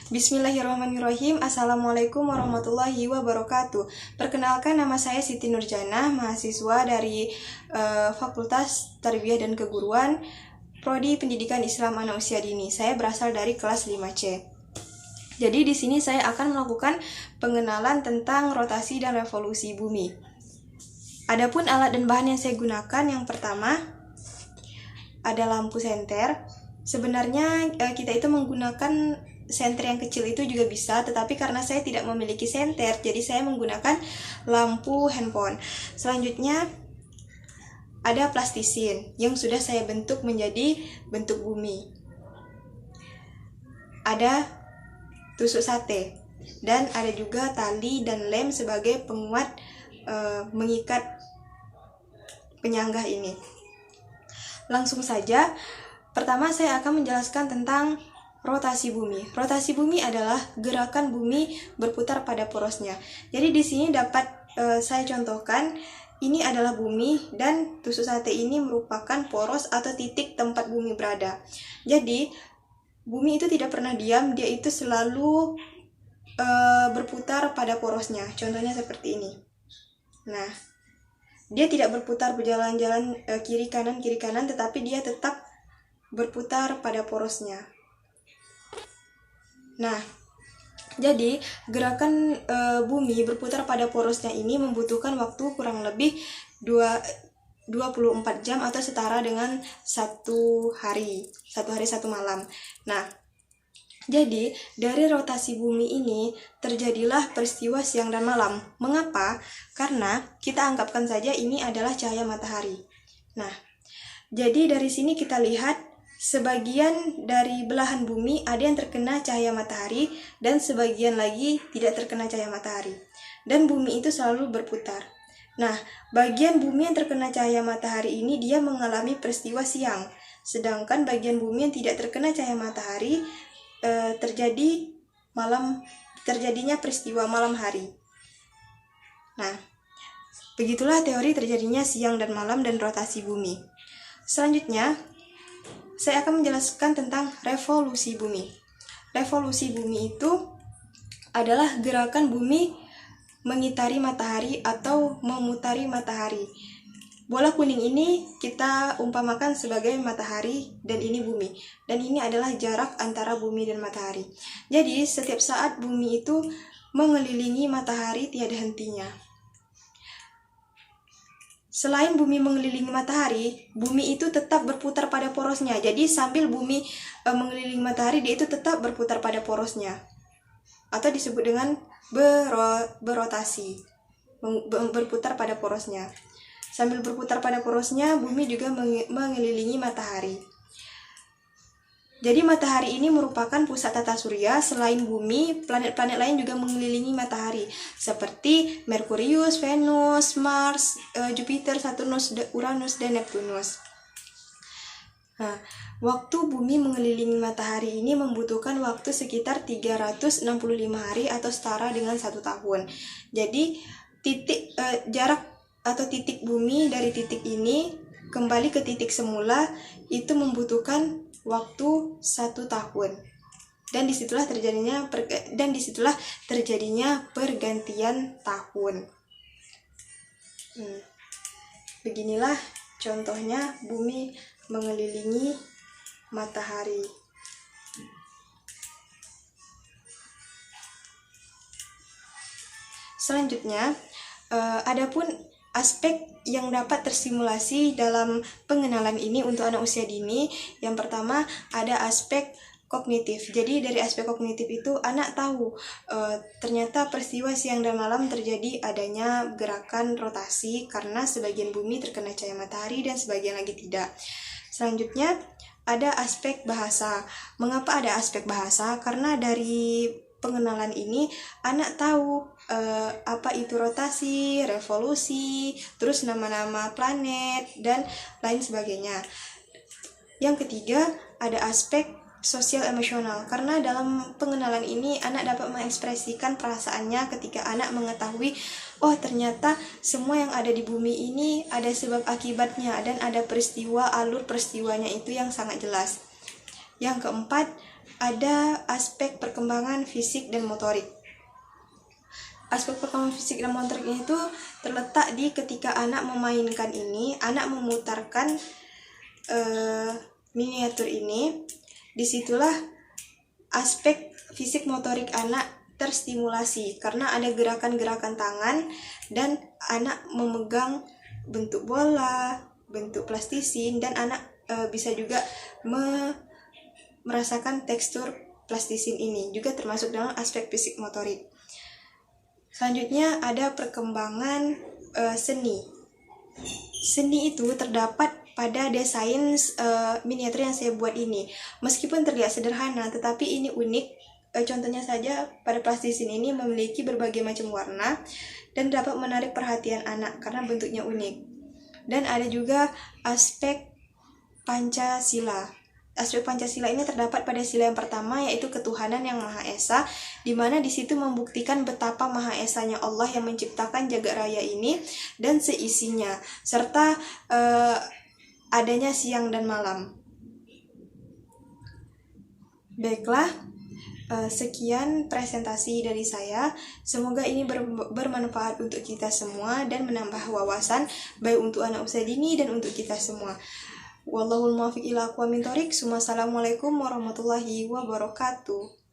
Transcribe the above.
Bismillahirrahmanirrahim. Assalamualaikum warahmatullahi wabarakatuh. Perkenalkan, nama saya Siti Nurjana, mahasiswa dari Fakultas Tarbiyah dan Keguruan, Prodi Pendidikan Islam Anak Usia Dini. Saya berasal dari kelas 5C. Jadi di sini saya akan melakukan pengenalan tentang rotasi dan revolusi bumi. Adapun alat dan bahan yang saya gunakan, yang pertama ada lampu senter. Sebenarnya kita itu menggunakan senter yang kecil itu juga bisa, tetapi karena saya tidak memiliki senter, jadi saya menggunakan lampu handphone. Selanjutnya ada plastisin yang sudah saya bentuk menjadi bentuk bumi. Ada tusuk sate, dan ada juga tali dan lem sebagai penguat mengikat penyanggah ini. Langsung saja, pertama saya akan menjelaskan tentang rotasi bumi. Rotasi bumi adalah gerakan bumi berputar pada porosnya. Jadi di sini dapat saya contohkan, ini adalah bumi dan tusuk sate ini merupakan poros atau titik tempat bumi berada. Jadi bumi itu tidak pernah diam, dia itu selalu berputar pada porosnya. Contohnya seperti ini. Nah, dia tidak berputar berjalan-jalan kiri kanan, tetapi dia tetap berputar pada porosnya. Nah, jadi gerakan bumi berputar pada porosnya ini membutuhkan waktu kurang lebih 24 jam atau setara dengan satu hari satu malam. Nah, jadi dari rotasi bumi ini terjadilah peristiwa siang dan malam. Mengapa? Karena kita anggapkan saja ini adalah cahaya matahari. Nah, jadi dari sini kita lihat sebagian dari belahan bumi ada yang terkena cahaya matahari dan sebagian lagi tidak terkena cahaya matahari. Dan bumi itu selalu berputar. Nah, bagian bumi yang terkena cahaya matahari ini dia mengalami peristiwa siang. Sedangkan bagian bumi yang tidak terkena cahaya matahari terjadinya peristiwa malam hari. Nah, begitulah teori terjadinya siang dan malam dan rotasi bumi. Selanjutnya, saya akan menjelaskan tentang revolusi bumi. Revolusi bumi itu adalah gerakan bumi mengitari matahari atau memutari matahari. Bola kuning ini kita umpamakan sebagai matahari dan ini bumi. Dan ini adalah jarak antara bumi dan matahari. Jadi setiap saat bumi itu mengelilingi matahari tiada hentinya. Selain bumi mengelilingi matahari, bumi itu tetap berputar pada porosnya. Jadi sambil bumi mengelilingi matahari, dia itu tetap berputar pada porosnya. Atau disebut dengan berotasi, berputar pada porosnya. Sambil berputar pada porosnya, bumi juga mengelilingi matahari. Jadi matahari ini merupakan pusat tata surya. Selain bumi, planet-planet lain juga mengelilingi matahari, seperti Merkurius, Venus, Mars, Jupiter, Saturnus, Uranus, dan Neptunus. Nah, waktu bumi mengelilingi matahari ini membutuhkan waktu sekitar 365 hari atau setara dengan 1 tahun. Jadi jarak atau titik bumi dari titik ini kembali ke titik semula itu membutuhkan waktu 1 tahun. Dan disitulah terjadinya pergantian tahun. Beginilah contohnya bumi mengelilingi matahari. Selanjutnya, adapun aspek yang dapat tersimulasi dalam pengenalan ini untuk anak usia dini, yang pertama ada aspek kognitif. Jadi dari aspek kognitif itu anak tahu ternyata peristiwa siang dan malam terjadi adanya gerakan rotasi karena sebagian bumi terkena cahaya matahari dan sebagian lagi tidak. Selanjutnya ada aspek bahasa. Mengapa ada aspek bahasa? Karena dari pengenalan ini anak tahu apa itu rotasi, revolusi, terus nama-nama planet dan lain sebagainya. Yang ketiga ada aspek sosial emosional, karena dalam pengenalan ini anak dapat mengekspresikan perasaannya ketika anak mengetahui, oh ternyata semua yang ada di bumi ini ada sebab akibatnya dan ada peristiwa, alur peristiwanya itu yang sangat jelas. Yang keempat ada aspek perkembangan fisik dan motorik. Aspek perkembangan fisik dan motorik itu terletak di ketika anak memainkan ini, anak memutarkan miniatur ini, disitulah aspek fisik motorik anak terstimulasi karena ada gerakan-gerakan tangan dan anak memegang bentuk bola, bentuk plastisin, dan anak bisa juga merasakan tekstur plastisin ini, juga termasuk dalam aspek fisik motorik. Selanjutnya ada perkembangan seni. Seni itu terdapat pada desain miniatur yang saya buat ini. Meskipun terlihat sederhana, tetapi ini unik. Contohnya saja, pada plastisin ini memiliki berbagai macam warna dan dapat menarik perhatian anak karena bentuknya unik. Dan ada juga aspek Pancasila. Aspek Pancasila ini terdapat pada sila yang pertama, yaitu ketuhanan yang Maha Esa, di mana di situ membuktikan betapa Maha Esanya Allah yang menciptakan jagat raya ini dan seisinya, serta adanya siang dan malam. Baiklah, sekian presentasi dari saya. Semoga ini bermanfaat untuk kita semua dan menambah wawasan baik untuk anak usia dini dan untuk kita semua. Wallahul muwaffiq ila aqwamit thoriq. Wassalamualaikum warahmatullahi wabarakatuh.